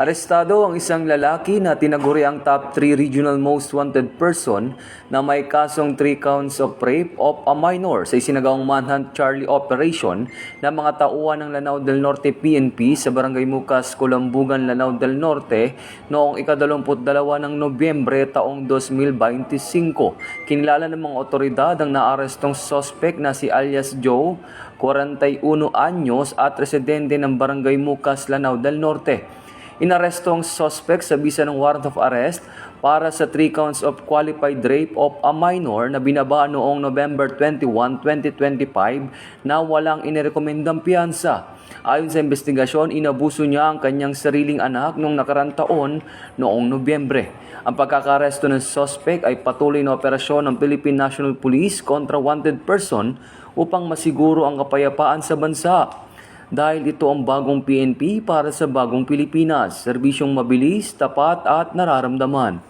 Arestado ang isang lalaki na tinaguri ang top 3 regional most wanted person na may kasong 3 counts of rape of a minor sa isinagawang Manhunt Charlie Operation ng mga tauhan ng Lanao del Norte PNP sa Barangay Mucas, Colambugan, Lanao del Norte noong ika-22 ng Nobyembre taong 2025. Kinilala ng mga otoridad ang naarestong suspect na si alias Joe, 41 anyos at residente ng Barangay Mucas, Lanao del Norte. Inaresto ang suspect sa bisa ng warrant of arrest para sa 3 counts of qualified rape of a minor na binaba noong November 21, 2025 na walang inirekomendang piyansa. Ayon sa investigasyon, inabuso niya ang kanyang sariling anak noong nakarang taon noong Nobyembre. Ang pagkakaresto ng suspect ay patuloy na operasyon ng Philippine National Police kontra wanted person upang masiguro ang kapayapaan sa bansa. Dahil ito ang bagong PNP para sa bagong Pilipinas, serbisyong mabilis, tapat at nararamdaman.